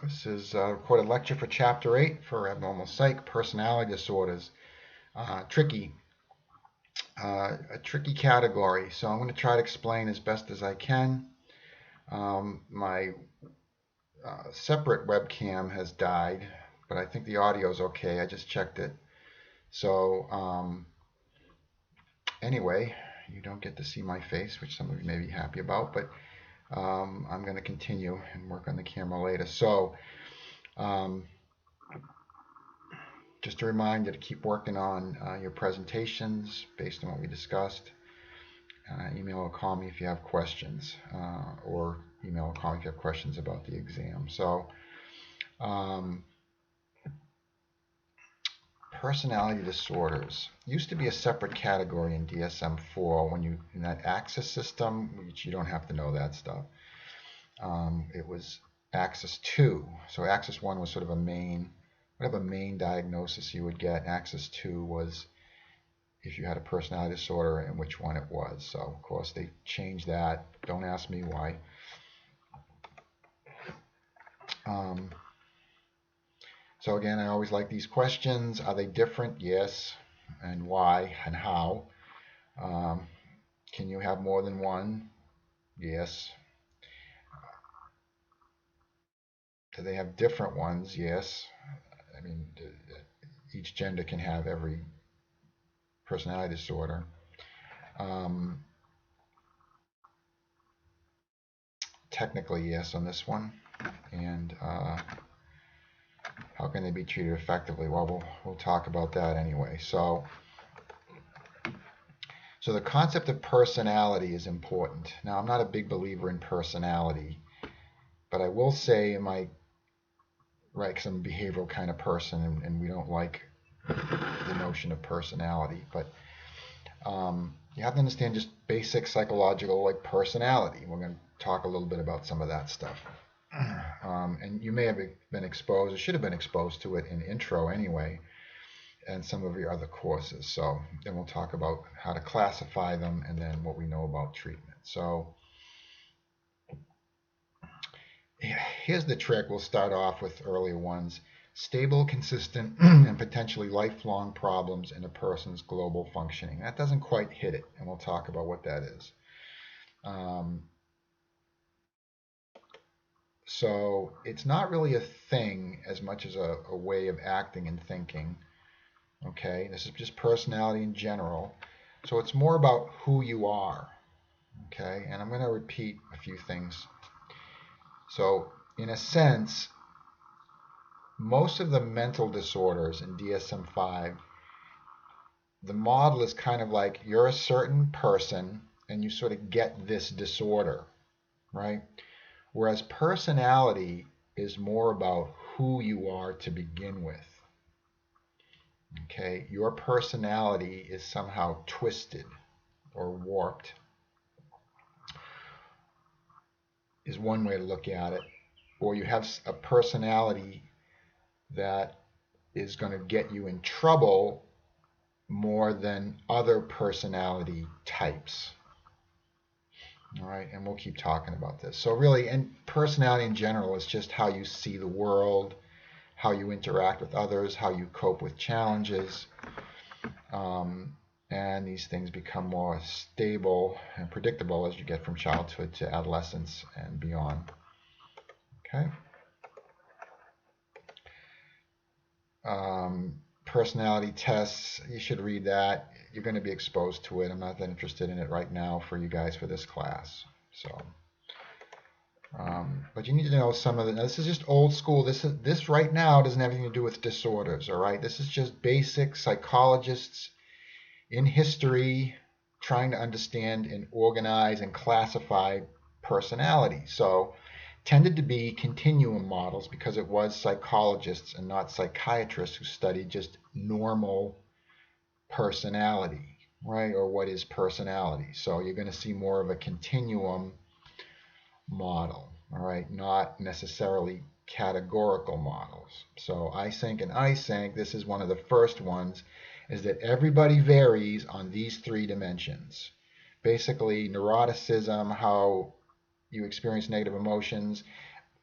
This is a recorded lecture for Chapter 8 for Abnormal Psych, Personality Disorders. A tricky category, so I'm going to try to explain as best as I can. My separate webcam has died, but I think the audio is okay. I just checked it. So anyway, you don't get to see my face, which some of you may be happy about, but I'm going to continue and work on the camera later. So just a reminder to keep working on your presentations based on what we discussed. Email or call me if you have questions, or email or call me if you have questions about the exam. So personality disorders used to be a separate category in DSM-4 when you in that axis system, which you don't have to know that stuff. It was axis 2. So axis 1 was sort of a main, whatever main diagnosis you would get. Axis 2 was if you had a personality disorder and which one it was. So of course they changed that. Don't ask me why. So again, I always like these questions. Are they different? Yes. And why and how? Can you have more than one? Yes. Do they have different ones? Yes. I mean, each gender can have every personality disorder. Technically, yes, on this one. And how can they be treated effectively? Well, we'll talk about that anyway. So the concept of personality is important. Now, I'm not a big believer in personality, but I will say, because I'm a behavioral kind of person, and we don't like the notion of personality. But you have to understand just basic psychological personality. We're going to talk a little bit about some of that stuff. And you may have been exposed, or should have been exposed to it in intro anyway, and some of your other courses. So then we'll talk about how to classify them and then what we know about treatment. So here's the trick. We'll start off with earlier ones. Stable, consistent, and potentially lifelong problems in a person's global functioning. That doesn't quite hit it, and we'll talk about what that is. So it's not really a thing as much as a way of acting and thinking. Okay, this is just personality in general. So it's more about who you are. Okay, and I'm going to repeat a few things. So in a sense, most of the mental disorders in DSM-5, the model is kind of like you're a certain person and you sort of get this disorder, right? Whereas personality is more about who you are to begin with. Okay, your personality is somehow twisted or warped, is one way to look at it. Or you have a personality that is going to get you in trouble more than other personality types. All right, and we'll keep talking about this. So really, and personality in general is just how you see the world, how you interact with others, how you cope with challenges. And these things become more stable and predictable as you get from childhood to adolescence and beyond. Okay. Personality tests, you should read that. You're going to be exposed to it. I'm not that interested in it right now for you guys for this class. So, but you need to know some of the. Now this is just old school. This right now doesn't have anything to do with disorders. All right, this is just basic psychologists in history trying to understand and organize and classify personality. So tended to be continuum models because it was psychologists and not psychiatrists who studied just normal personality, right? Or what is personality. So you're going to see more of a continuum model, all right? Not necessarily categorical models. So ISync and ISync, this is one of the first ones, is that everybody varies on these three dimensions. Basically, neuroticism, how you experience negative emotions,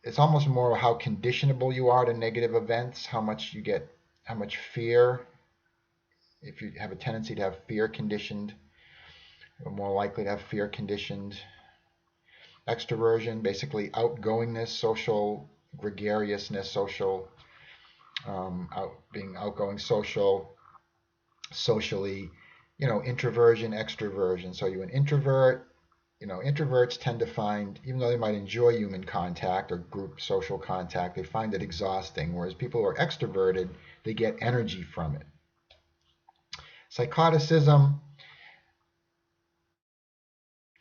it's almost more how conditionable you are to negative events, how much fear. If you have a tendency to have fear conditioned, you're more likely to have fear conditioned. Extroversion, basically outgoingness, social gregariousness, social being outgoing, socially, introversion, extroversion. So you're an introvert. Introverts tend to find, even though they might enjoy human contact or group social contact, they find it exhausting. Whereas people who are extroverted, they get energy from it. Psychoticism,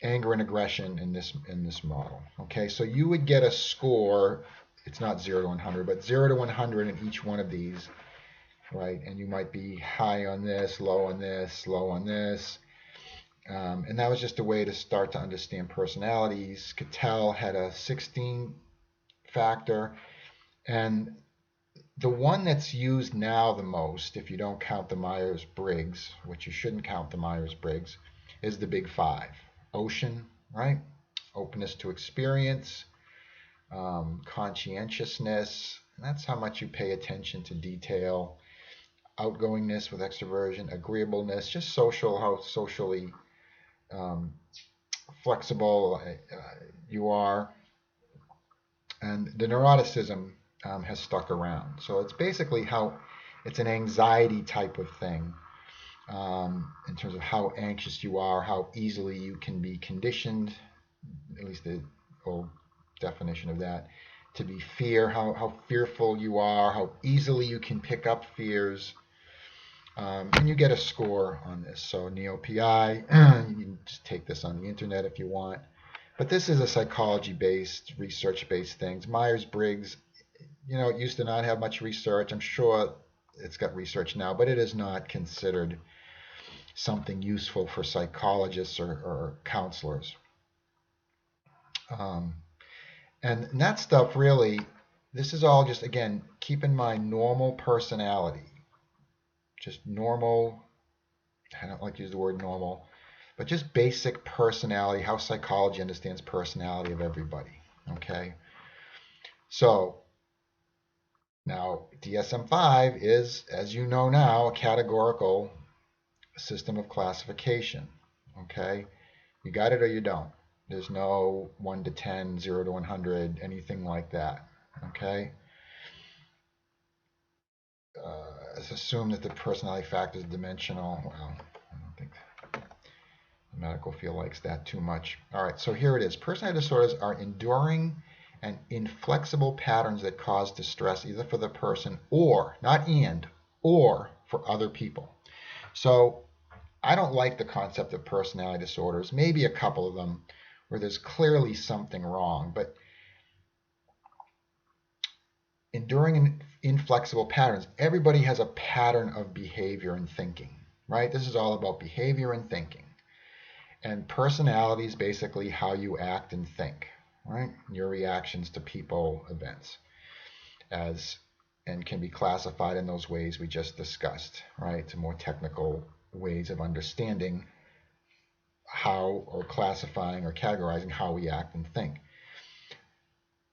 anger and aggression in this model. Okay, so you would get a score. It's not 0 to 100, but 0 to 100 in each one of these, right? And you might be high on this, low on this, low on this. And that was just a way to start to understand personalities. Cattell had a 16 factor. And the one that's used now the most, if you don't count the Myers-Briggs, which you shouldn't count the Myers-Briggs, is the big 5. Ocean, right? Openness to experience, conscientiousness, and that's how much you pay attention to detail. Outgoingness with extroversion, agreeableness, just how socially flexible you are. And the neuroticism has stuck around. So it's basically it's an anxiety type of thing in terms of how anxious you are, how easily you can be conditioned, at least the old definition of that, to be how fearful you are, how easily you can pick up fears. And you get a score on this. So NeoPI, you can just take this on the internet if you want. But this is a psychology-based, research-based thing. Myers-Briggs, it used to not have much research. I'm sure it's got research now, but it is not considered something useful for psychologists or counselors. And that stuff really, this is all just, again, keep in mind normal personality. Just normal, I don't like to use the word normal, but just basic personality, how psychology understands personality of everybody, okay? So now DSM-5 is, as you know now, a categorical system of classification, okay? You got it or you don't. There's no 1 to 10, 0 to 100, anything like that, okay? Assume that the personality factor is dimensional. Well, I don't think the medical field likes that too much. All right, so here it is. Personality disorders are enduring and inflexible patterns that cause distress either for the person or, not and, or for other people. So I don't like the concept of personality disorders, maybe a couple of them where there's clearly something wrong, but enduring and inflexible patterns, everybody has a pattern of behavior and thinking, right? This is all about behavior and thinking. And personality is basically how you act and think, right? Your reactions to people, events, and can be classified in those ways we just discussed, right? To more technical ways of understanding how, or classifying or categorizing how we act and think.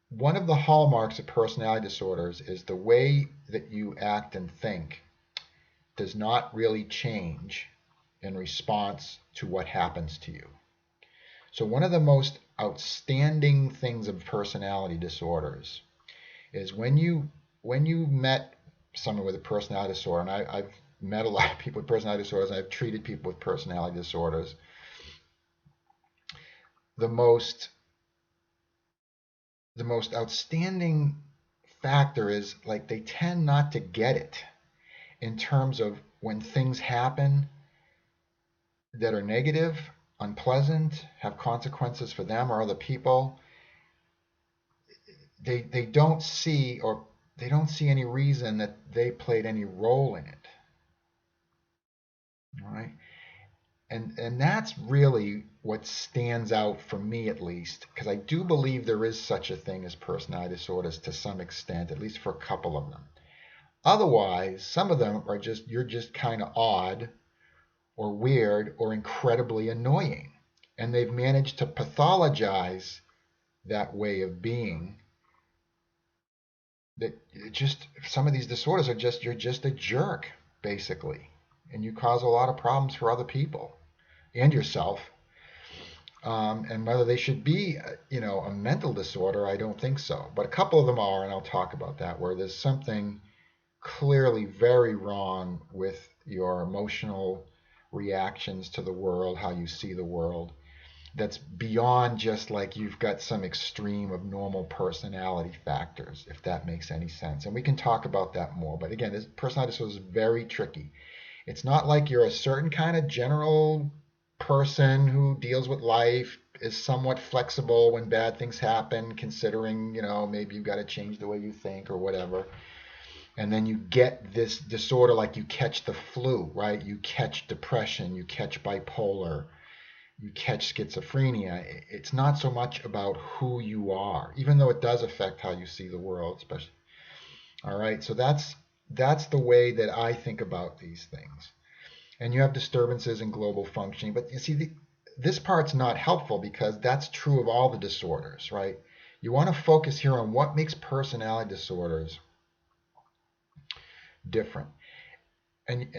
One of the hallmarks of personality disorders is the way that you act and think does not really change in response to what happens to you. So one of the most outstanding things of personality disorders is when you met someone with a personality disorder, and I've met a lot of people with personality disorders, and I've treated people with personality disorders, the most outstanding factor is, like, they tend not to get it in terms of when things happen that are negative, unpleasant, have consequences for them or other people. They don't see any reason that they played any role in it. All right? And that's really what stands out for me, at least, because I do believe there is such a thing as personality disorders to some extent, at least for a couple of them. Otherwise, some of them are you're just kind of odd or weird or incredibly annoying. And they've managed to pathologize that way of being that just some of these disorders are just you're just a jerk basically, and you cause a lot of problems for other people and yourself. And whether they should be, a mental disorder, I don't think so. But a couple of them are, and I'll talk about that, where there's something clearly very wrong with your emotional reactions to the world, how you see the world, that's beyond just like you've got some extreme of normal personality factors, if that makes any sense. And we can talk about that more. But again, this personality disorder is very tricky. It's not like you're a certain kind of general person who deals with life, is somewhat flexible when bad things happen, considering, maybe you've got to change the way you think or whatever. And then you get this disorder like you catch the flu, right? You catch depression, you catch bipolar, you catch schizophrenia. It's not so much about who you are, even though it does affect how you see the world, especially. All right, so that's the way that I think about these things. And you have disturbances in global functioning, but you see, this part's not helpful because that's true of all the disorders, right? You want to focus here on what makes personality disorders different. And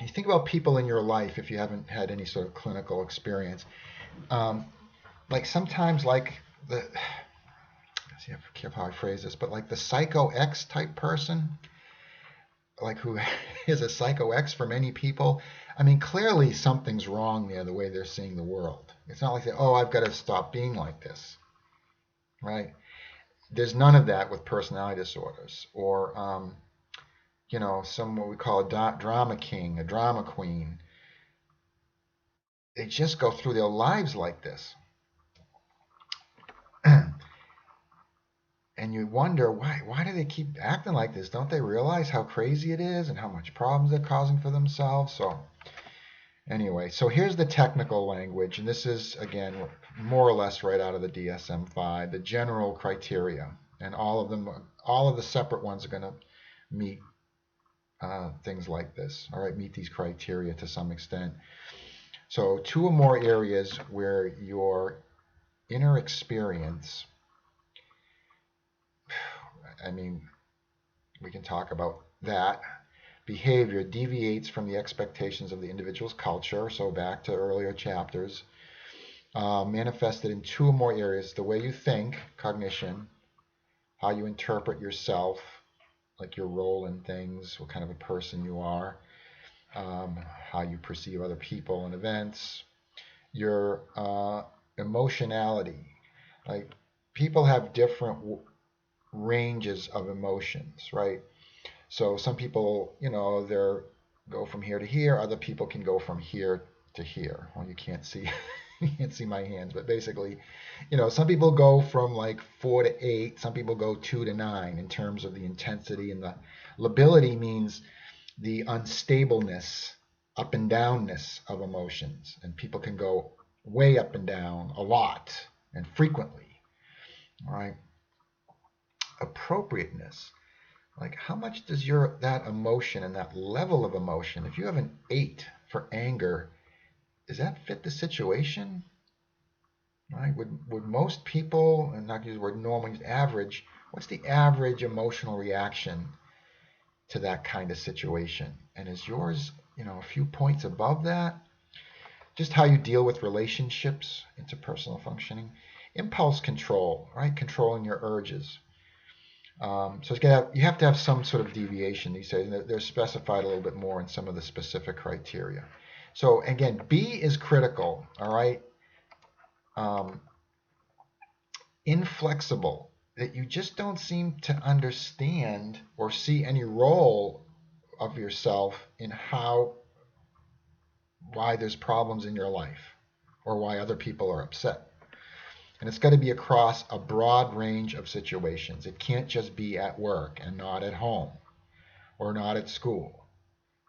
you think about people in your life, if you haven't had any sort of clinical experience, like sometimes like the, see, I'm careful how I phrase this, but like the psycho X type person, like who is a psycho X for many people. I mean, clearly something's wrong there, the way they're seeing the world. It's not like they, oh, I've got to stop being like this, right? There's none of that with personality disorders, or some what we call a drama king, a drama queen. They just go through their lives like this. And you wonder why do they keep acting like this? Don't they realize how crazy it is and how much problems they're causing for themselves? So anyway, so here's the technical language, and this is again more or less right out of the DSM-5, the general criteria, and all of the separate ones are going to meet things like this. All right, meet these criteria to some extent. So 2 or more areas where your inner experience, I mean, we can talk about that. Behavior deviates from the expectations of the individual's culture, so back to earlier chapters. Manifested in 2 or more areas: the way you think, cognition, how you interpret yourself, like your role in things, what kind of a person you are, how you perceive other people and events, your emotionality. Like people have different ranges of emotions, right? So some people, they're go from here to here. Other people can go from here to here. Well, you can't see you can't see my hands, but basically, some people go from like 4 to 8. Some people go 2 to 9 in terms of the intensity, and the lability means the unstableness, up and downness of emotions. And people can go way up and down a lot and frequently. All right. Appropriateness. Like how much does that emotion and that level of emotion, if you have an 8 for anger, does that fit the situation? Right? Would most people, and not use the word normal, use average, what's the average emotional reaction to that kind of situation? And is yours, a few points above that? Just how you deal with relationships, interpersonal functioning. Impulse control, right? Controlling your urges. So you have to have some sort of deviation these days, and they're specified a little bit more in some of the specific criteria. So again, B is critical, all right? Inflexible, that you just don't seem to understand or see any role of yourself in why there's problems in your life or why other people are upset. And it's got to be across a broad range of situations. It can't just be at work and not at home or not at school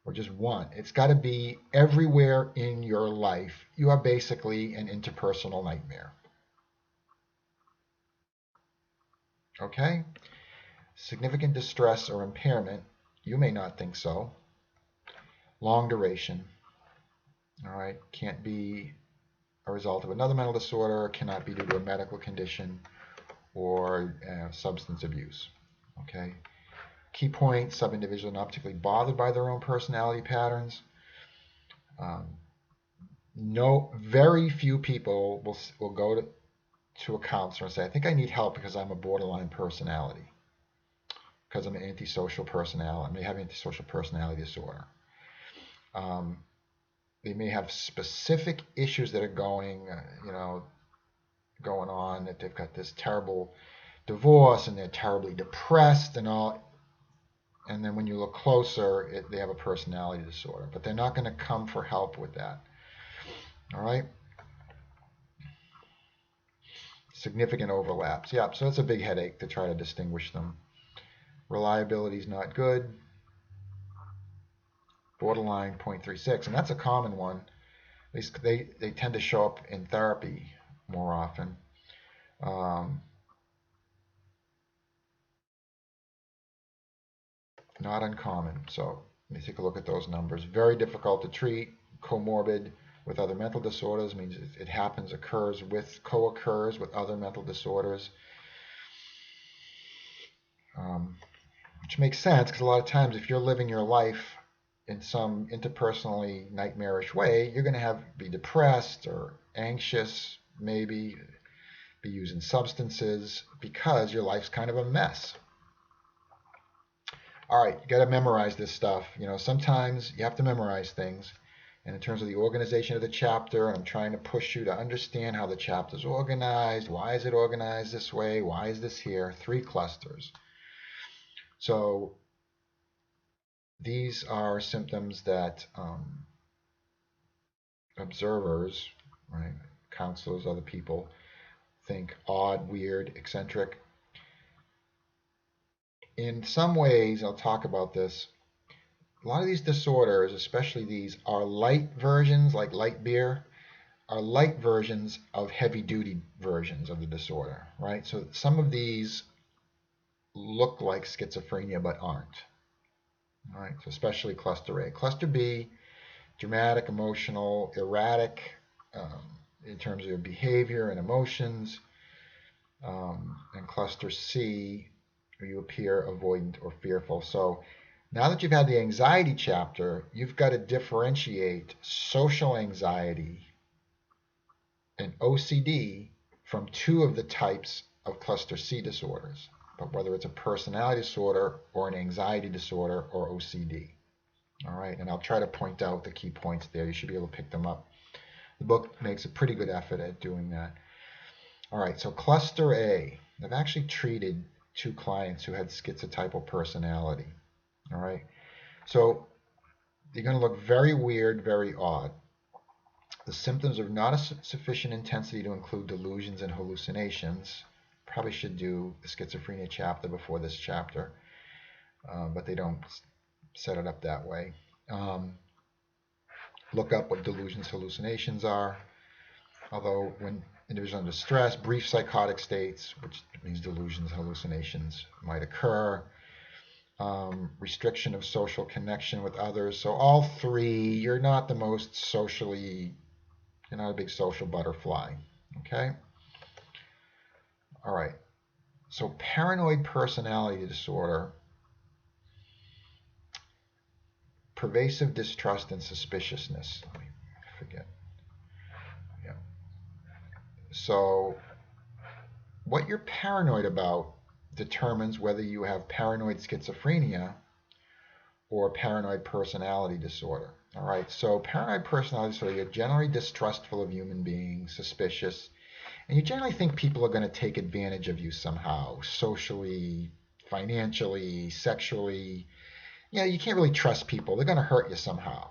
or just one. It's got to be everywhere in your life. You are basically an interpersonal nightmare. Okay? Significant distress or impairment. You may not think so. Long duration. All right? Can't be a result of another mental disorder, cannot be due to a medical condition or substance abuse. Okay. Key point, sub-individuals are not particularly bothered by their own personality patterns. Very few people will go to a counselor and say, I think I need help because I'm a borderline personality, because I'm an antisocial personality. I may have antisocial personality disorder. They may have specific issues that are going on, that they've got this terrible divorce and they're terribly depressed and all. And then when you look closer, they have a personality disorder, but they're not going to come for help with that. All right. Significant overlaps. Yeah, so that's a big headache to try to distinguish them. Reliability is not good. Borderline 0.36, and that's a common one. At least they tend to show up in therapy more often. Not uncommon. So let me take a look at those numbers. Very difficult to treat. Comorbid with other mental disorders means it happens, co-occurs with other mental disorders. Which makes sense because a lot of times if you're living your life in some interpersonally nightmarish way, you're going to be depressed or anxious, maybe be using substances because your life's kind of a mess. All right, you got to memorize this stuff. Sometimes you have to memorize things. And in terms of the organization of the chapter, I'm trying to push you to understand how the chapter is organized. Why is it organized this way? Why is this here? 3 clusters. So these are symptoms that observers, right, counselors, other people, think odd, weird, eccentric. In some ways, I'll talk about this, a lot of these disorders, especially these, are light versions, like light beer, are light versions of heavy-duty versions of the disorder, right? So some of these look like schizophrenia but aren't, all right? So especially cluster A. Cluster B, dramatic, emotional, erratic in terms of your behavior and emotions, and cluster C, where you appear avoidant or fearful. So now that you've had the anxiety chapter, you've got to differentiate social anxiety and OCD from 2 of the types of cluster C disorders, but whether it's a personality disorder or an anxiety disorder or OCD. All right, and I'll try to point out the key points there. You should be able to pick them up. The book makes a pretty good effort at doing that. All right, so cluster A. I've actually treated 2 clients who had schizotypal personality. All right, so you're going to look very weird, very odd. The symptoms are not a sufficient intensity to include delusions and hallucinations. Probably should do the schizophrenia chapter before this chapter, but they don't set it up that way. Look up what delusions, hallucinations are. Although when individuals under stress, brief psychotic states, which means delusions, hallucinations, might occur. Restriction of social connection with others. So all 3, you're not the most socially, you're not a big social butterfly. Okay? All right. So paranoid personality disorder, pervasive distrust and suspiciousness. Let me forget. Yeah. So what you're paranoid about determines whether you have paranoid schizophrenia or paranoid personality disorder. All right, so paranoid personality disorder, you're generally distrustful of human beings, suspicious, and you generally think people are going to take advantage of you somehow, socially, financially, sexually. You can't really trust people. They're going to hurt you somehow.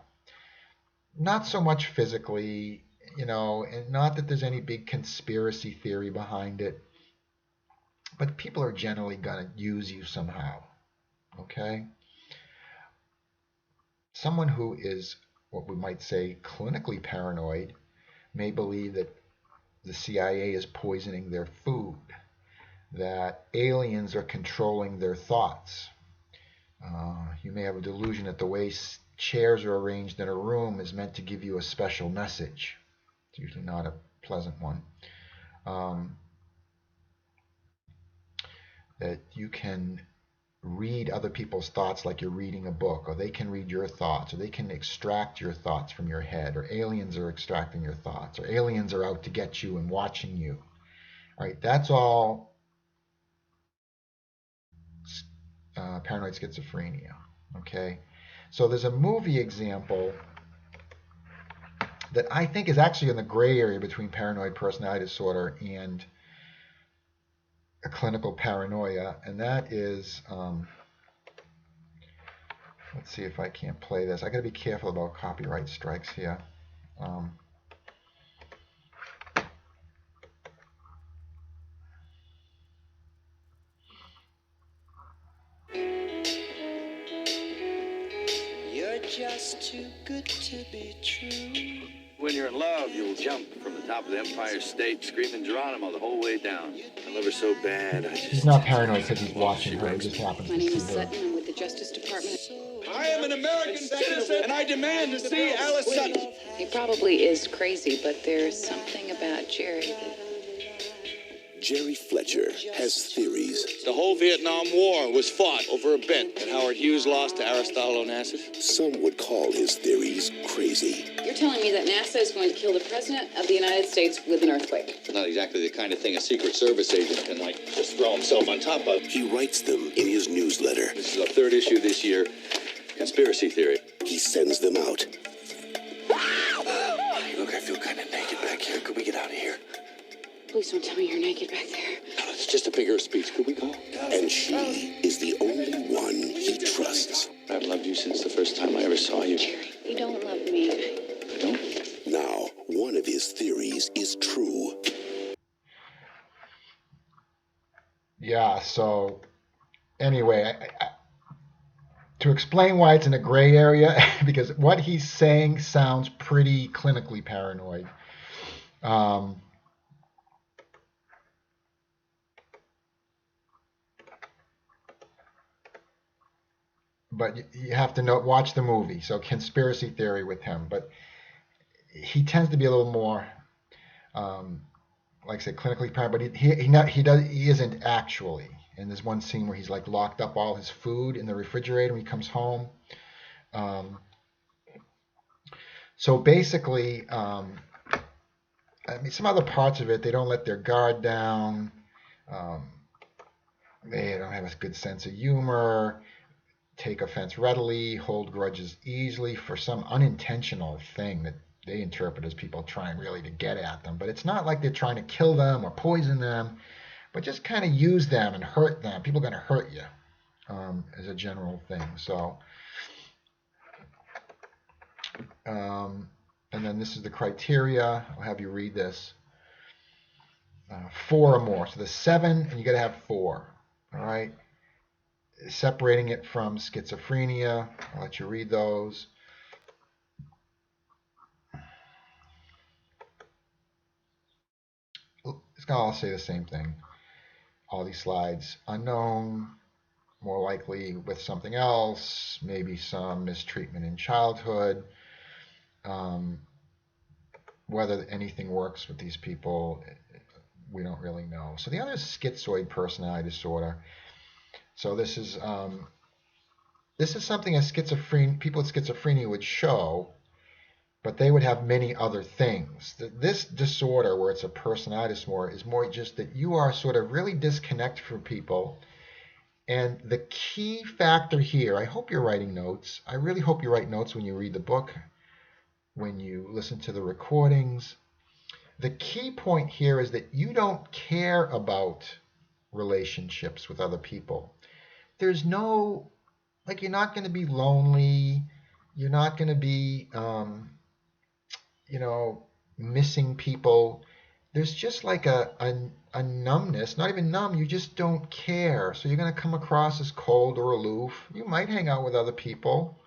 Not so much physically, and not that there's any big conspiracy theory behind it, but people are generally going to use you somehow, okay? Someone who is what we might say clinically paranoid may believe that the CIA is poisoning their food, that aliens are controlling their thoughts. You may have a delusion that the way chairs are arranged in a room is meant to give you a special message. It's usually not a pleasant one. That you can read other people's thoughts like you're reading a book, or they can read your thoughts, or they can extract your thoughts from your head, or aliens are extracting your thoughts, or aliens are out to get you and watching you. All right, that's all paranoid schizophrenia. Okay, so there's a movie example that I think is actually in the gray area between paranoid personality disorder and a clinical paranoia, and that is, let's see if I can't play this. I got to be careful about copyright strikes here. You're just too good to be true. When you're in love, you'll jump from the top of the Empire State, screaming Geronimo the whole way down. I love her so bad, He's not paranoid because he's watching her. He just happens My to name see is her. Sutton. I'm with the Justice Department. I am an American citizen, and I demand to see Alice Sutton. He probably is crazy, but there's something about Jerry that... Jerry Fletcher has theories. The whole Vietnam War was fought over a bet, and Howard Hughes lost to Aristotle Onassis. Some would call his theories crazy. You're telling me that NASA is going to kill the President of the United States with an earthquake? Not exactly the kind of thing a Secret Service agent can, just throw himself on top of. He writes them in his newsletter. This is our third issue this year. Conspiracy theory. He sends them out. Look, I feel kind of naked back here. Could we get out of here? Please don't tell me you're naked back there. No, it's just a figure of speech. Could we go? And she is the only one he trusts. I've loved you since the first time I ever saw you. Jerry, you don't love me. I don't? Now, one of his theories is true. Yeah, so anyway, to explain why it's in a gray area, because what he's saying sounds pretty clinically paranoid. But you have to watch the movie. So conspiracy theory with him, but he tends to be a little more, like I say, clinically paranoid. But he isn't actually. And there's one scene where he's like locked up all his food in the refrigerator when he comes home. So basically, I mean, some other parts of it, they don't let their guard down. They don't have a good sense of humor. Take offense readily, hold grudges easily for some unintentional thing that they interpret as people trying really to get at them. But it's not like they're trying to kill them or poison them, but just kind of use them and hurt them. People are going to hurt you as a general thing. So, and then this is the criteria. I'll have you read this. 4 or more. So the 7, and you got to have 4. All right. Separating it from schizophrenia. I'll let you read those. It's going to all say the same thing. All these slides. Unknown, more likely with something else, maybe some mistreatment in childhood. Whether anything works with these people, we don't really know. So the other is schizoid personality disorder. So this is something people with schizophrenia would show, but they would have many other things. This disorder, where it's a personality disorder, is more just that you are sort of really disconnected from people. And the key factor here, I hope you're writing notes. I really hope you write notes when you read the book, when you listen to the recordings. The key point here is that you don't care about relationships with other people. There's no, like, you're not going to be lonely. You're not going to be, missing people. There's just like a numbness, not even numb, you just don't care. So you're going to come across as cold or aloof. You might hang out with other people,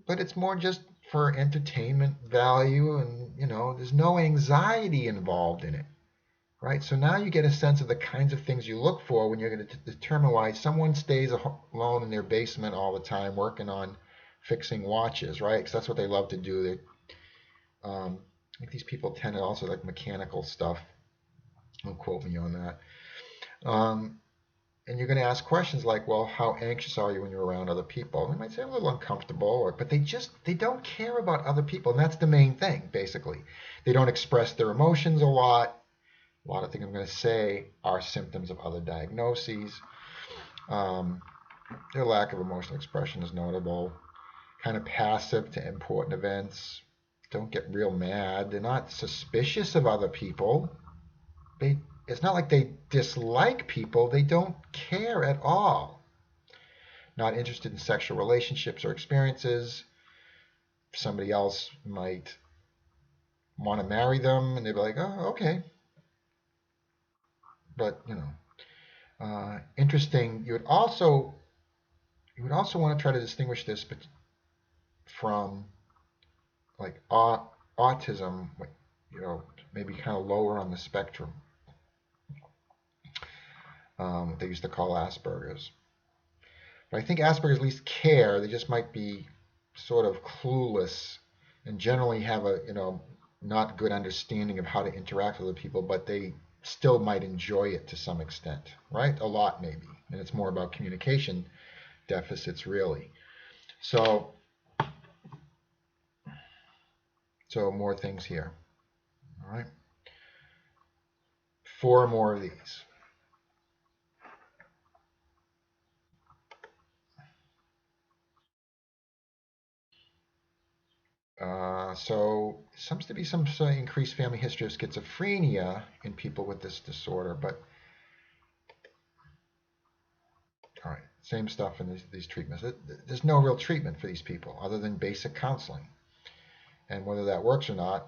but it's more just for entertainment value, and, there's no anxiety involved in it. Right, so now you get a sense of the kinds of things you look for when you're going to determine why someone stays alone in their basement all the time working on fixing watches, right? Because that's what they love to do. I think these people tend to also like mechanical stuff. Don't quote me on that. and you're going to ask questions like, well, how anxious are you when you're around other people? And they might say, I'm a little uncomfortable, but they don't care about other people. And that's the main thing, basically. They don't express their emotions a lot. A lot of things I'm going to say are symptoms of other diagnoses. Their lack of emotional expression is notable. Kind of passive to important events. Don't get real mad. They're not suspicious of other people. It's not like they dislike people. They don't care at all. Not interested in sexual relationships or experiences. Somebody else might want to marry them, and they'd be like, oh, okay. But, interesting. You would also want to try to distinguish this from like autism, maybe kind of lower on the spectrum. They used to call Asperger's. But I think Asperger's at least care. They just might be sort of clueless and generally have a not good understanding of how to interact with other people, but they still might enjoy it to some extent, right? A lot maybe. And it's more about communication deficits really. So more things here. All right. 4 more of these. So seems to be some increased family history of schizophrenia in people with this disorder, but all right, same stuff in these treatments. There's no real treatment for these people other than basic counseling. And whether that works or not,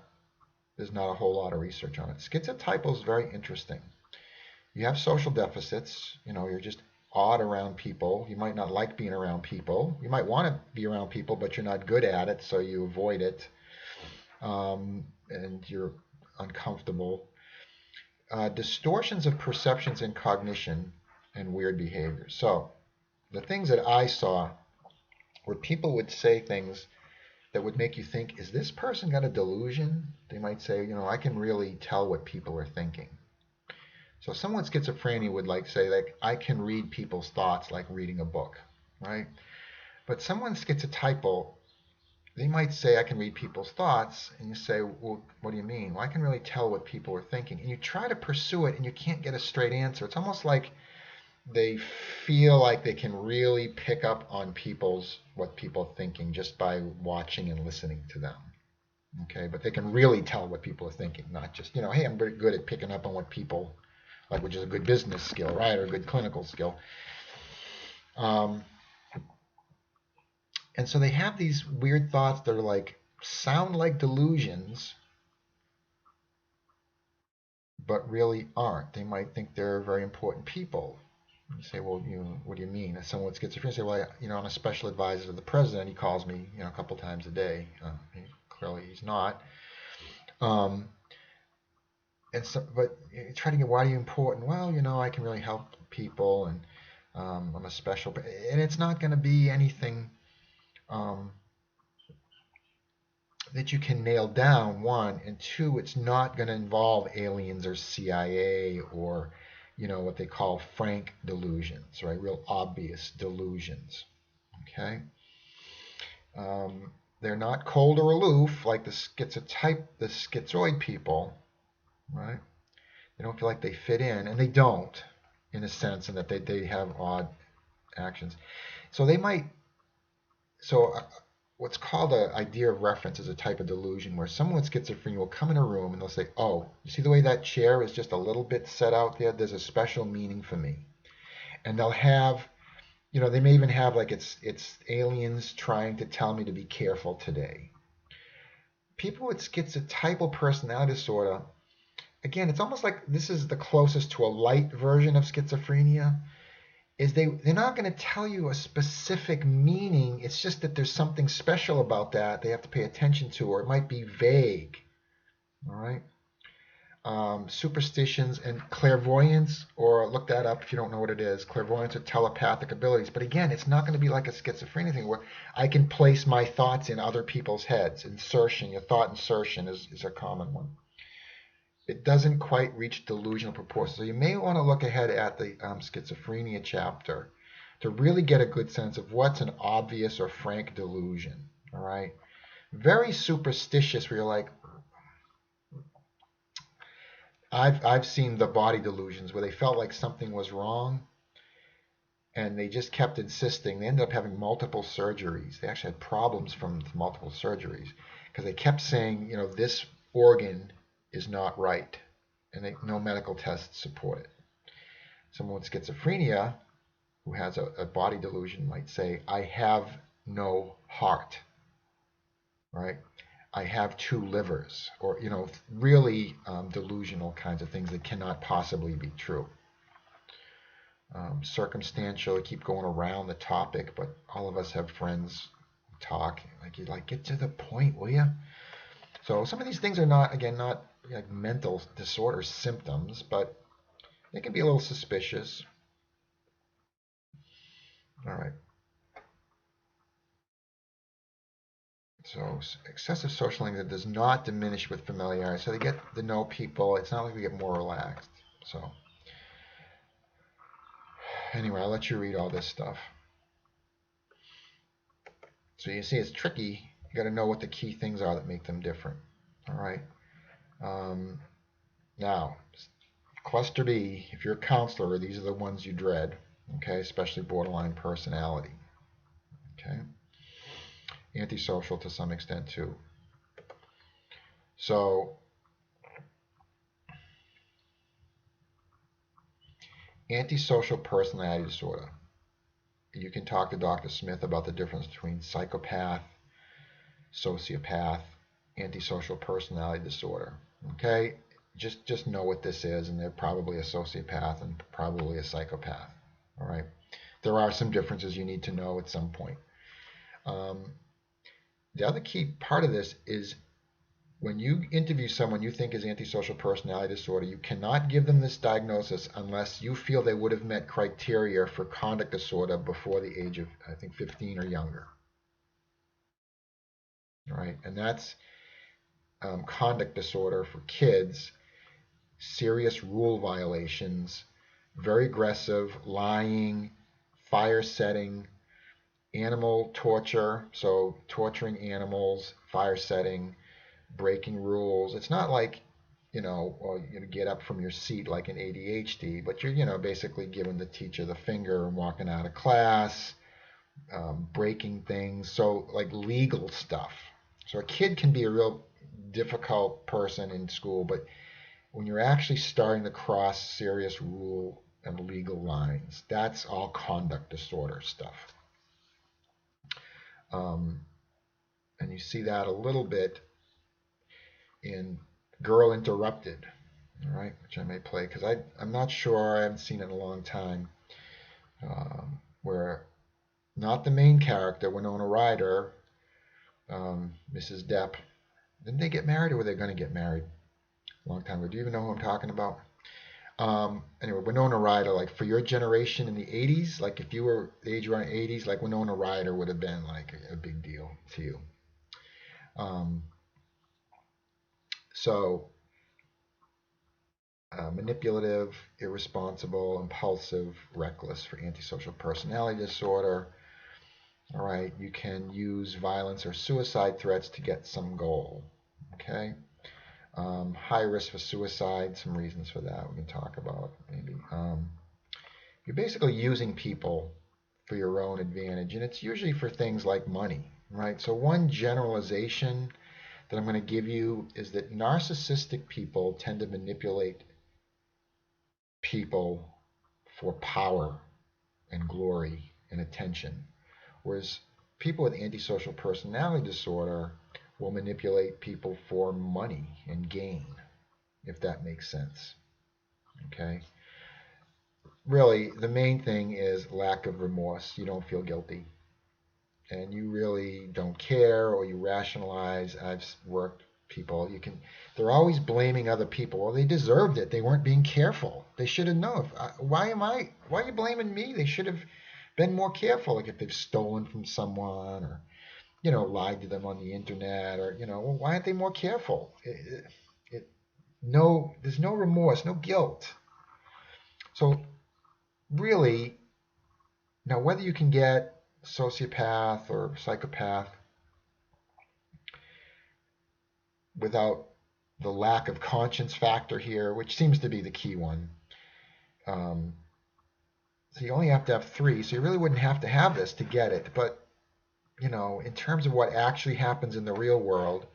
there's not a whole lot of research on it. Schizotypal is very interesting. You have social deficits, you're just odd around people. You might not like being around people. You might want to be around people, but you're not good at it, so you avoid it. And you're uncomfortable. Distortions of perceptions and cognition and weird behaviors. So the things that I saw were people would say things that would make you think, is this person got a delusion? They might say, I can really tell what people are thinking. So someone with schizophrenia would say, I can read people's thoughts like reading a book, right? But someone schizotypal, they might say, I can read people's thoughts, and you say, well, what do you mean? Well, I can really tell what people are thinking. And you try to pursue it, and you can't get a straight answer. It's almost like they feel like they can really pick up on what people are thinking just by watching and listening to them. Okay, but they can really tell what people are thinking, not just, hey, I'm very good at picking up on what people like, which is a good business skill, right, or a good clinical skill. And so they have these weird thoughts that are sound like delusions, but really aren't. They might think they're very important people. You say, well, what do you mean? As someone with schizophrenia, say, well, I'm a special advisor to the president. He calls me, a couple times a day. Clearly, he's not. And so, but you try to get, why are you important? Well, I can really help people, and I'm a special. And it's not going to be anything that you can nail down. 1, and 2, it's not going to involve aliens or CIA or what they call frank delusions, right? Real obvious delusions. Okay. They're not cold or aloof like the schizoid people, right? They don't feel like they fit in, and they don't, in a sense, and that they have odd actions. So they might. What's called an idea of reference is a type of delusion where someone with schizophrenia will come in a room and they'll say, oh, you see the way that chair is just a little bit set out there? There's a special meaning for me. And they'll have, they may even have it's aliens trying to tell me to be careful today. People with schizotypal personality disorder, again, it's almost like this is the closest to a light version of schizophrenia. Is they're not going to tell you a specific meaning. It's just that there's something special about that they have to pay attention to, or it might be vague. All right. Superstitions and clairvoyance, or look that up if you don't know what it is. Clairvoyance or telepathic abilities. But again, it's not going to be like a schizophrenia thing where I can place my thoughts in other people's heads. Insertion, your thought insertion is a common one. it doesn't quite reach delusional proportions. So you may want to look ahead at the schizophrenia chapter to really get a good sense of what's an obvious or frank delusion. All right, very superstitious where you're like, I've seen the body delusions where they felt like something was wrong and they just kept insisting. They ended up having multiple surgeries. They actually had problems from multiple surgeries because they kept saying, this organ is not right, and no medical tests support it. Someone with schizophrenia who has a body delusion might say, I have no heart, right? I have 2 livers, or really delusional kinds of things that cannot possibly be true. Circumstantial, keep going around the topic, but all of us have friends who talk like get to the point, will you? So some of these things are not like mental disorder symptoms, but they can be a little suspicious. All right. So excessive social anxiety does not diminish with familiarity. So they get to know people. It's not like they get more relaxed. So anyway, I'll let you read all this stuff. So you see it's tricky. You got to know what the key things are that make them different. All right. Now, cluster B, if you're a counselor, these are the ones you dread. Okay, especially borderline personality. Okay. Antisocial to some extent too. So antisocial personality disorder. You can talk to Dr. Smith about the difference between psychopath, sociopath, antisocial personality disorder. Okay, just know what this is, and they're probably a sociopath and probably a psychopath. All right, there are some differences you need to know at some point. The other key part of this is when you interview someone you think is antisocial personality disorder, you cannot give them this diagnosis unless you feel they would have met criteria for conduct disorder before the age of, I think, 15 or younger. All right, and that's conduct disorder for kids, serious rule violations, very aggressive, lying, fire setting, animal torture, so torturing animals, fire setting, breaking rules. It's not like, get up from your seat like an ADHD, but you're, basically giving the teacher the finger and walking out of class, breaking things. So like legal stuff. So a kid can be a real difficult person in school, but when you're actually starting to cross serious rule and legal lines, that's all conduct disorder stuff. And you see that a little bit in Girl Interrupted, all right, which I may play because I'm not sure, I haven't seen it in a long time, where not the main character, Winona Ryder, Mrs. Depp, didn't they get married or were they going to get married a long time ago? Do you even know who I'm talking about? Anyway, Winona Ryder, like for your generation in the 80s, like if you were the age around 80s, like Winona Ryder would have been like a big deal to you. So manipulative, irresponsible, impulsive, reckless for antisocial personality disorder. All right, you can use violence or suicide threats to get some goal. Okay, high risk for suicide, some reasons for that we can talk about maybe. You're basically using people for your own advantage, and it's usually for things like money, right? So one generalization that I'm going to give you is that narcissistic people tend to manipulate people for power and glory and attention, whereas people with antisocial personality disorder will manipulate people for money and gain, if that makes sense. Okay? Really, the main thing is lack of remorse. You don't feel guilty. And you really don't care, or you rationalize. I've worked people, they're always blaming other people. Well, they deserved it. They weren't being careful. They should have known. Why are you blaming me? They should have been more careful. Like if they've stolen from someone or, lied to them on the internet or, why aren't they more careful? there's no remorse, no guilt. So really, now whether you can get sociopath or psychopath without the lack of conscience factor here, which seems to be the key one. So you only have to have 3, so you really wouldn't have to have this to get it. But, in terms of what actually happens in the real world,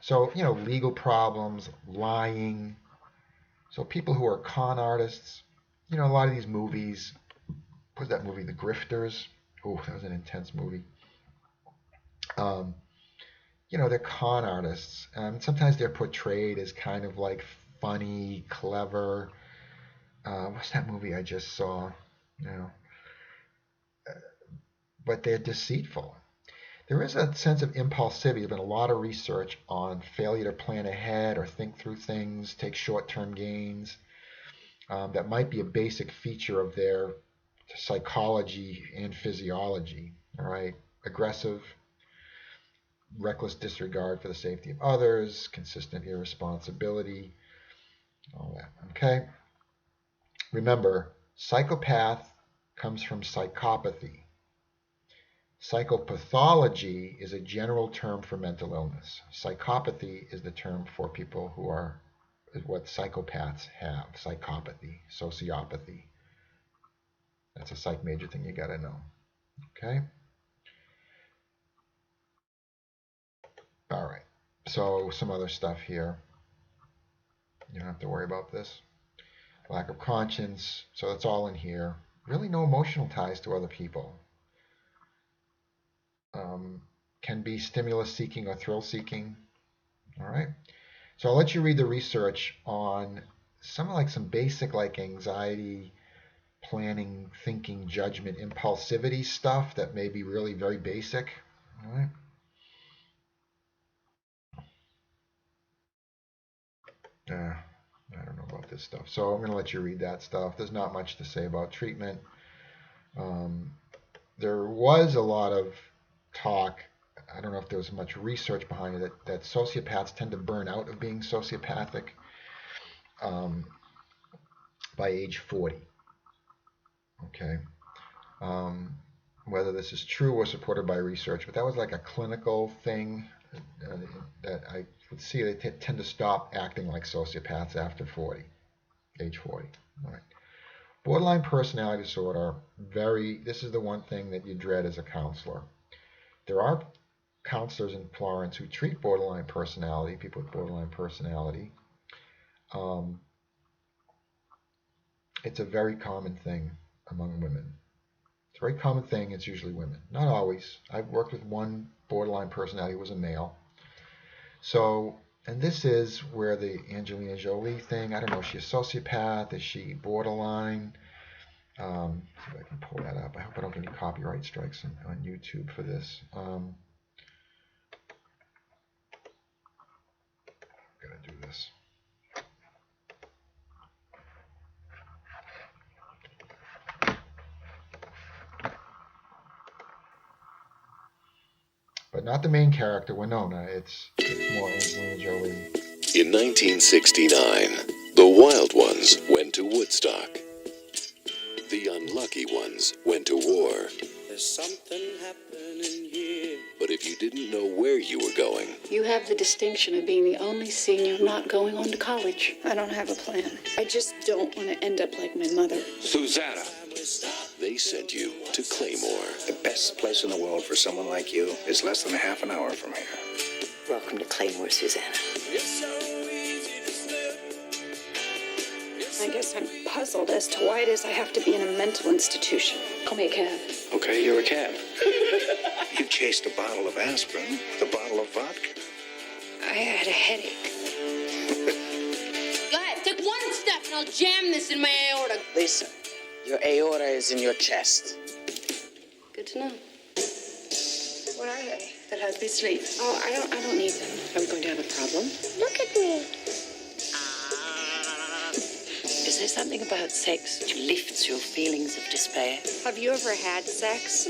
so, legal problems, lying, so people who are con artists, a lot of these movies, what was that movie, The Grifters? Oh, that was an intense movie. They're con artists. Sometimes they're portrayed as kind of like funny, clever. What's that movie I just saw? But they're deceitful. There is a sense of impulsivity. There's been a lot of research on failure to plan ahead or think through things, take short-term gains. That might be a basic feature of their psychology and physiology. All right, aggressive, reckless disregard for the safety of others, consistent irresponsibility, all that. Okay. Remember, psychopath comes from psychopathy. Psychopathology is a general term for mental illness. Psychopathy is the term for people who are what psychopaths have. Psychopathy, sociopathy. That's a psych major thing you got to know. Okay? All right. So some other stuff here. You don't have to worry about this. Lack of conscience. So that's all in here. Really no emotional ties to other people. Can be stimulus seeking or thrill seeking. All right. So I'll let you read the research on some basic anxiety, planning, thinking, judgment, impulsivity stuff that may be really very basic. All right. I don't know about this stuff. So I'm going to let you read that stuff. There's not much to say about treatment. There was a lot of talk, I don't know if there was much research behind it, that sociopaths tend to burn out of being sociopathic by age 40. Okay. Whether this is true or supported by research, but that was like a clinical thing that I would see. They tend to stop acting like sociopaths after 40, age 40. All right. Borderline personality disorder, this is the one thing that you dread as a counselor. There are counselors in Florence who treat borderline personality, people with borderline personality. It's a very common thing among women. It's a very common thing. It's usually women. Not always. I've worked with one borderline personality who was a male. So, and this is where the Angelina Jolie thing, I don't know, is she a sociopath? Is she borderline? See if I can pull that up. I hope I don't get any copyright strikes on YouTube for this. I'm going to do this. But not the main character, Winona. It's more Angelina Jolie. In 1969, the wild ones went to Woodstock. The unlucky ones went to war. There's something happening here. But if you didn't know where you were going, You have the distinction of being the only senior not going on to college. I don't have a plan. I just don't want to end up like my mother. Susanna. they sent you to Claymore. The best place in the world for someone like you is less than a half an hour from here. Welcome to Claymore, Susanna. I guess I'm puzzled as to why it is I have to be in a mental institution. Call me a cab. Okay, you're a cab. You chased a bottle of aspirin with a bottle of vodka. I had a headache. Go ahead, take one step and I'll jam this in my aorta. Lisa, your aorta is in your chest. Good to know. What are they? That help me sleep. Oh, I don't need them. I'm going to have a problem. Look at me. Is there something about sex which lifts your feelings of despair? Have you ever had sex?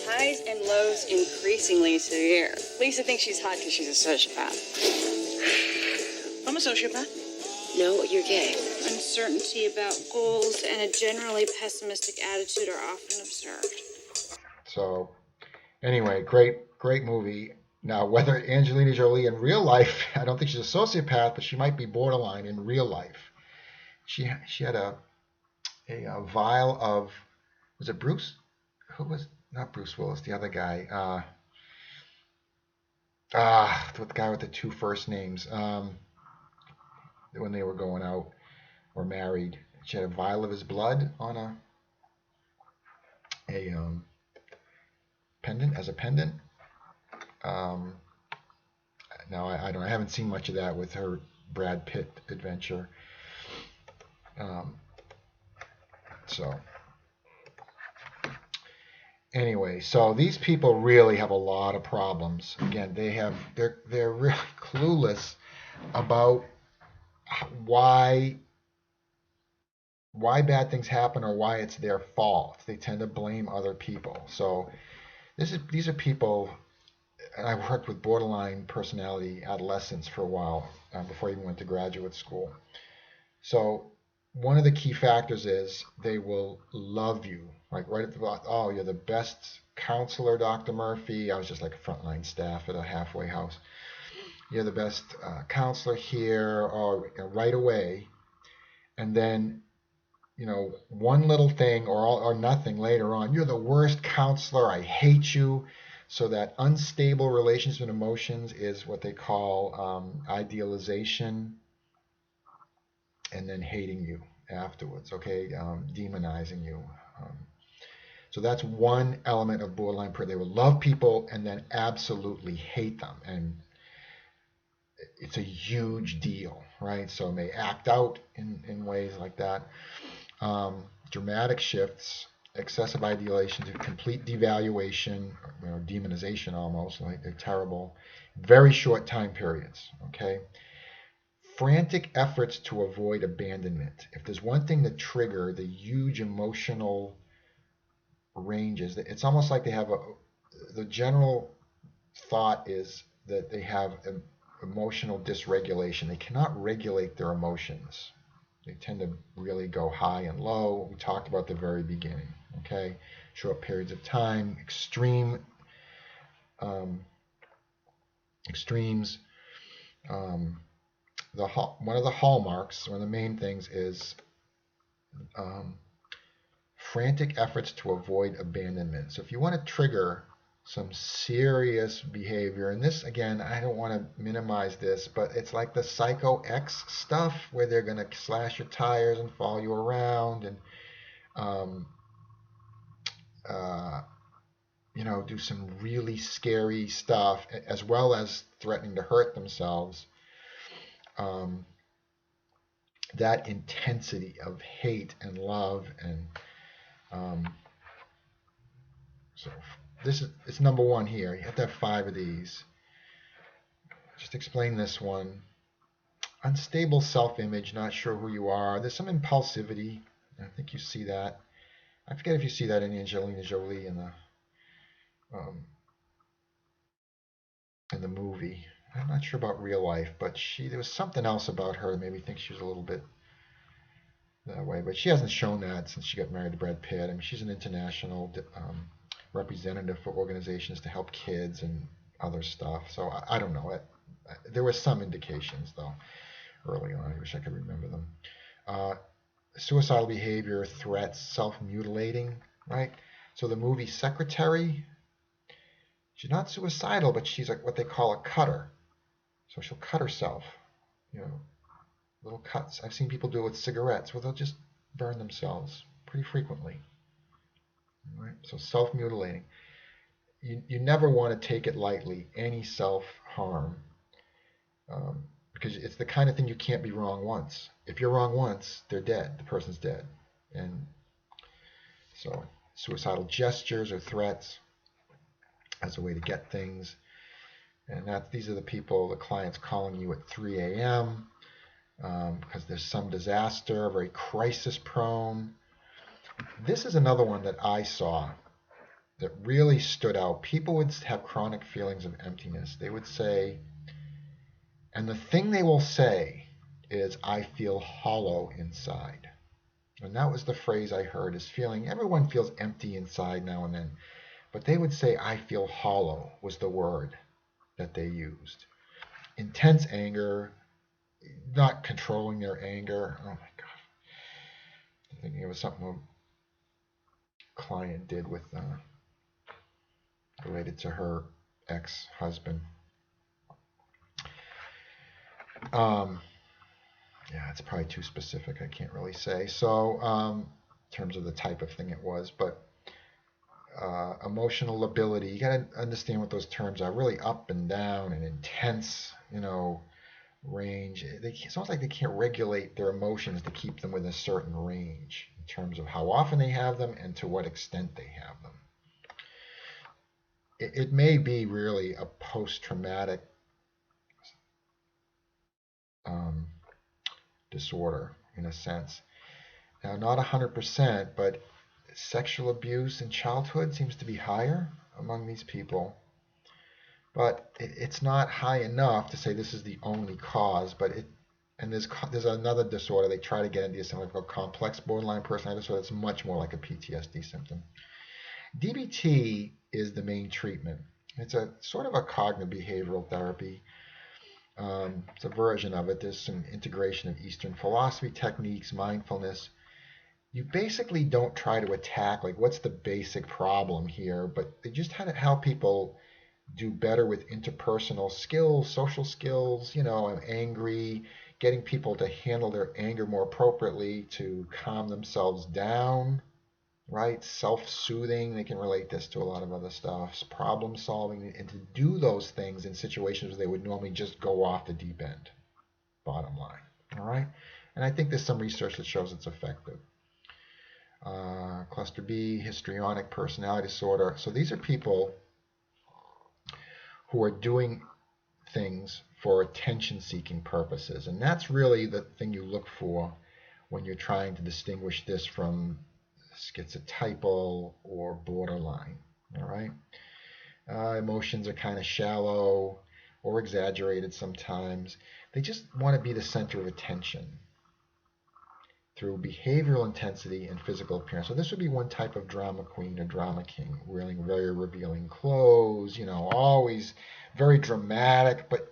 Hi, highs and lows increasingly severe. Lisa thinks she's hot because she's a sociopath. I'm a sociopath. No, you're gay. Uncertainty about goals and a generally pessimistic attitude are often observed. So, anyway, great movie. Now, whether Angelina Jolie in real life, I don't think she's a sociopath, but she might be borderline in real life. She had a vial of, was it Bruce? Who was, not Bruce Willis, the other guy. The guy with the two first names. When they were going out or married, she had a vial of his blood on a pendant, as a pendant. Now I haven't seen much of that with her Brad Pitt adventure. So anyway, so these people really have a lot of problems. Again, they're really clueless about why bad things happen or why it's their fault. They tend to blame other people. So these are people, and I worked with borderline personality adolescents for a while before I even went to graduate school. So one of the key factors is they will love you. Like right at the bottom, oh, you're the best counselor, Dr. Murphy. I was just like a frontline staff at a halfway house. You're the best counselor here, or right away. And then, one little thing or nothing later on, you're the worst counselor, I hate you. So that unstable relationship and emotions is what they call idealization, and then hating you afterwards, okay, demonizing you. So that's one element of borderline. They will love people and then absolutely hate them, and it's a huge deal, right? So it may act out in ways like that. Dramatic shifts, excessive ideation to complete devaluation, demonization almost, like they're terrible. Very short time periods, okay? Frantic efforts to avoid abandonment. If there's one thing that trigger the huge emotional ranges, it's almost like they have the general thought is that they have emotional dysregulation. They cannot regulate their emotions. They tend to really go high and low. We talked about the very beginning, okay? Short periods of time, extremes. One of the hallmarks, one of the main things is frantic efforts to avoid abandonment. So if you want to trigger some serious behavior, and this, again, I don't want to minimize this, but it's like the Psycho X stuff where they're going to slash your tires and follow you around and do some really scary stuff, as well as threatening to hurt themselves. That intensity of hate and love, and so it's number one here. You have to have 5 of these. Just explain this one. Unstable self-image, not sure who you are. There's some impulsivity. I think you see that. I forget if you see that in Angelina Jolie in the movie. I'm not sure about real life, but there was something else about her that made me think she was a little bit that way. But she hasn't shown that since she got married to Brad Pitt. I mean, she's an international representative for organizations to help kids and other stuff. So I don't know. There were some indications, though, early on. I wish I could remember them. Suicidal behavior, threats, self-mutilating, right? So the movie Secretary, she's not suicidal, but she's like what they call a cutter. So she'll cut herself, little cuts. I've seen people do it with cigarettes, where they'll just burn themselves pretty frequently. Right? So self-mutilating. You never want to take it lightly, any self-harm, because it's the kind of thing you can't be wrong once. If you're wrong once, they're dead. The person's dead. And so suicidal gestures or threats as a way to get things. And these are the clients calling you at 3 a.m. Because there's some disaster, very crisis prone. This is another one that I saw that really stood out. People would have chronic feelings of emptiness. They would say, and the thing they will say is, I feel hollow inside. And that was the phrase I heard, is feeling, everyone feels empty inside now and then. But they would say, I feel hollow, was the word that they used. Intense anger, not controlling their anger. Oh my God. I'm thinking it was something a client did with, related to her ex-husband. Yeah, it's probably too specific. I can't really say. So, in terms of the type of thing it was, but emotional lability, you got to understand what those terms are. Really up and down and intense, range. It's almost like they can't regulate their emotions to keep them within a certain range in terms of how often they have them and to what extent they have them. It may be really a post-traumatic disorder in a sense. Now, not 100%, but sexual abuse in childhood seems to be higher among these people. But it's not high enough to say this is the only cause. But there's another disorder they try to get into, something called complex borderline personality disorder. It's much more like a PTSD symptom. DBT is the main treatment. It's a sort of a cognitive behavioral therapy. It's a version of it. There's some integration of Eastern philosophy techniques, mindfulness. You basically don't try to attack, like, what's the basic problem here, but they just try to help people do better with interpersonal skills, social skills. I'm angry, getting people to handle their anger more appropriately, to calm themselves down, right? Self-soothing, they can relate this to a lot of other stuff, problem solving, and to do those things in situations where they would normally just go off the deep end, bottom line, all right? And I think there's some research that shows it's effective. Cluster B, histrionic personality disorder. So these are people who are doing things for attention-seeking purposes, and that's really the thing you look for when you're trying to distinguish this from schizotypal or borderline. All right, emotions are kind of shallow or exaggerated sometimes. They just want to be the center of attention through behavioral intensity and physical appearance. So this would be one type of drama queen or drama king, wearing very revealing clothes, always very dramatic, but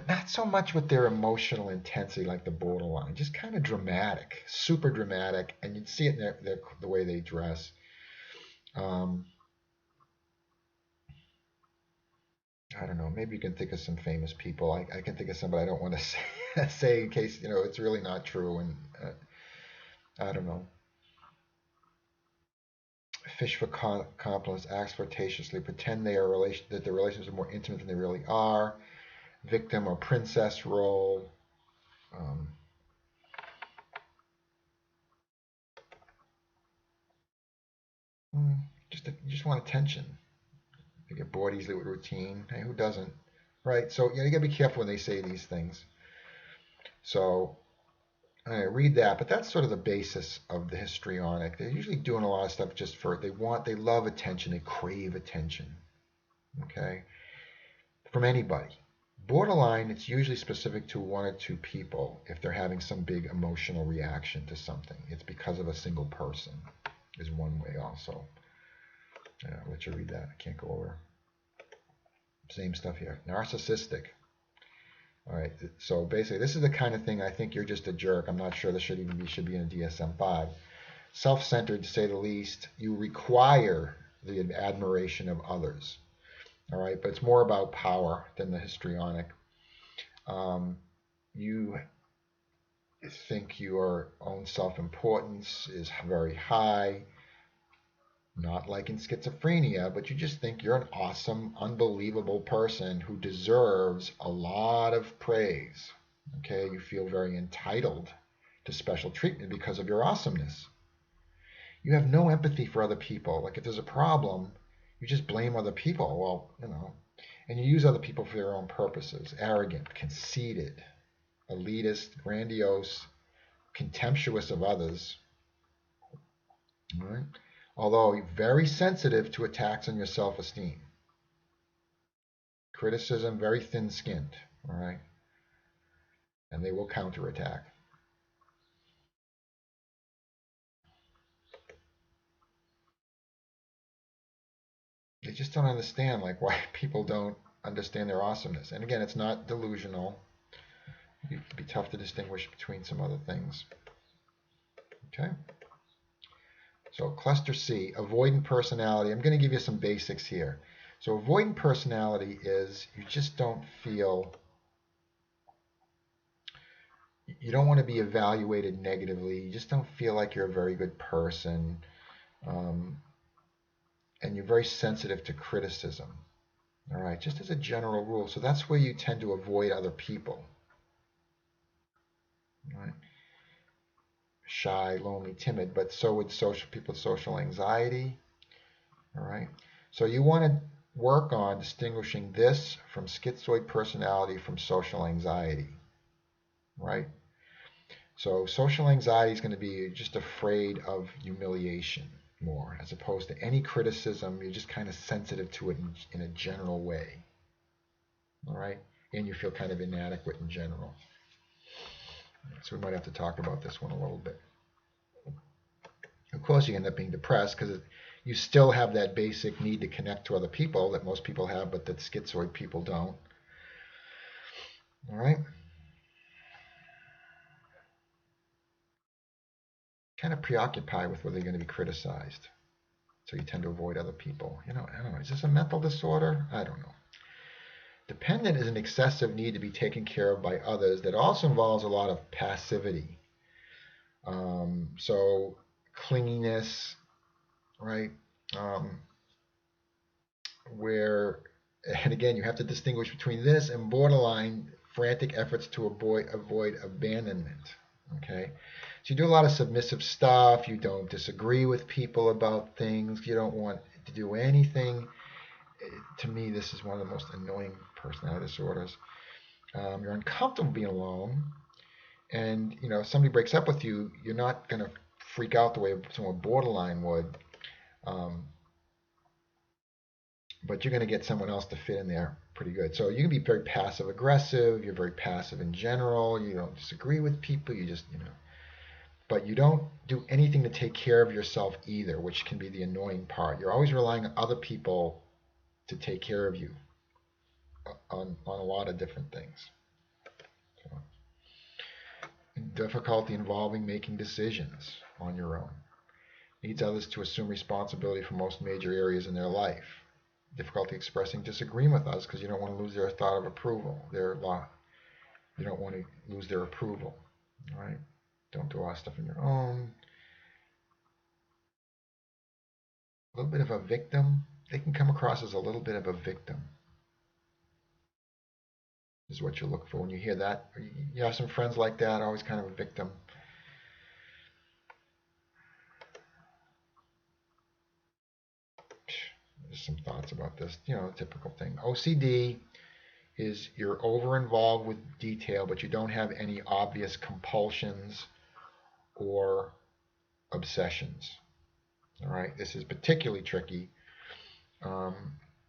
not so much with their emotional intensity like the borderline, just kind of dramatic, super dramatic, and you'd see it in the way they dress. I don't know, maybe you can think of some famous people. I can think of somebody I don't want to say in case, it's really not true, and I don't know. Fish for compliments, act flirtatiously, pretend that their relations are more intimate than they really are. Victim or princess role. You just want attention. You get bored easily with routine. Hey, who doesn't? Right? So you gotta be careful when they say these things. So read that, but that's sort of the basis of the histrionic. They're usually doing a lot of stuff just for they love attention, they crave attention. Okay? From anybody. Borderline, it's usually specific to one or two people if they're having some big emotional reaction to something. It's because of a single person, is one way also. I'll let you read that. I can't go over. Same stuff here. Narcissistic. All right, so basically this is the kind of thing, I think you're just a jerk. I'm not sure this should be in a DSM-5. Self-centered, to say the least. You require the admiration of others. All right, but it's more about power than the histrionic. You think your own self-importance is very high, not like in schizophrenia, but you just think you're an awesome, unbelievable person who deserves a lot of praise. Okay, you feel very entitled to special treatment because of your awesomeness. You have no empathy for other people. Like if there's a problem, you just blame other people. Well, and you use other people for their own purposes. Arrogant, conceited, elitist, grandiose, contemptuous of others. All right? although very sensitive to attacks on your self-esteem. Criticism, very thin-skinned, all right? And they will counterattack. They just don't understand like why people don't understand their awesomeness. And again, it's not delusional. It can be tough to distinguish between some other things. Okay? So cluster C, avoidant personality. I'm going to give you some basics here. So avoidant personality is you just don't feel, you don't want to be evaluated negatively. You just don't feel like you're a very good person. And you're very sensitive to criticism. All right, just as a general rule. So that's where you tend to avoid other people. All right. Shy, lonely, timid, but so would people with social anxiety. All right. So you want to work on distinguishing this from schizoid personality from social anxiety. Right? So social anxiety is going to be just afraid of humiliation more, as opposed to any criticism. You're just kind of sensitive to it in a general way. All right? And you feel kind of inadequate in general. So we might have to talk about this one a little bit. Of course, you end up being depressed because you still have that basic need to connect to other people that most people have, but that schizoid people don't. All right? Kind of preoccupied with whether you're going to be criticized. So you tend to avoid other people. I don't know. Is this a mental disorder? I don't know. Dependent is an excessive need to be taken care of by others that also involves a lot of passivity. So clinginess, right? And again, you have to distinguish between this and borderline frantic efforts to avoid abandonment. Okay? So you do a lot of submissive stuff. You don't disagree with people about things. You don't want to do anything. To me, this is one of the most annoying personality disorders. You're uncomfortable being alone. And, if somebody breaks up with you, you're not going to freak out the way someone borderline would. But you're going to get someone else to fit in there pretty good. So you can be very passive aggressive. You're very passive in general. You don't disagree with people. You just, But you don't do anything to take care of yourself either, which can be the annoying part. You're always relying on other people to take care of you on a lot of different things. So, difficulty involving making decisions on your own. Needs others to assume responsibility for most major areas in their life. Difficulty expressing disagreement with us because you don't want to lose their thought of approval, you don't want to lose their approval. All right? Don't do a lot of stuff on your own. A little bit of a victim. They can come across as a little bit of a victim. Is what you look for when you hear that. You have some friends like that, always kind of a victim. Just some thoughts about this. Typical thing. OCD is you're over-involved with detail, but you don't have any obvious compulsions or obsessions. All right, this is particularly tricky.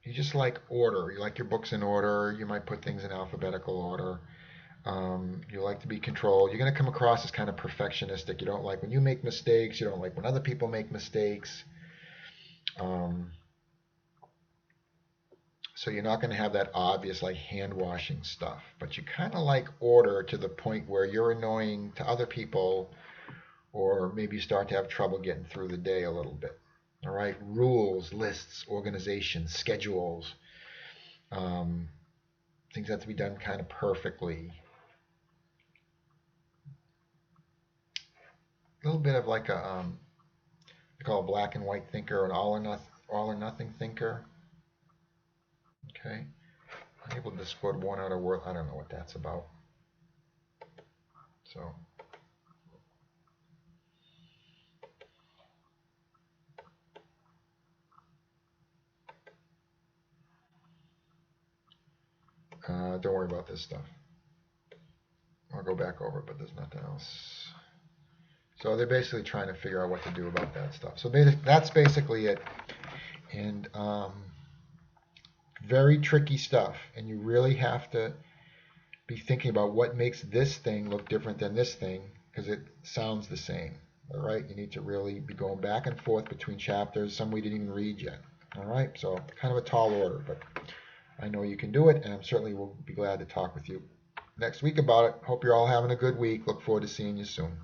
You just like order. You like your books in order. You might put things in alphabetical order. You like to be controlled. You're going to come across as kind of perfectionistic. You don't like when you make mistakes. You don't like when other people make mistakes. So you're not going to have that obvious like hand washing stuff, but you kind of like order to the point where you're annoying to other people, or maybe you start to have trouble getting through the day a little bit. All right, rules, lists, organization, schedules, things have to be done kind of perfectly. A little bit of like a we call a black and white thinker, or an all or nothing thinker. Okay, I'm able to discard one out of work. I don't know what that's about. So. Don't worry about this stuff. I'll go back over it, but there's nothing else. So they're basically trying to figure out what to do about that stuff. So that's basically it. And very tricky stuff. And you really have to be thinking about what makes this thing look different than this thing, because it sounds the same. All right, you need to really be going back and forth between chapters, some we didn't even read yet. All right, so kind of a tall order, but I know you can do it, and I certainly will be glad to talk with you next week about it. Hope you're all having a good week. Look forward to seeing you soon.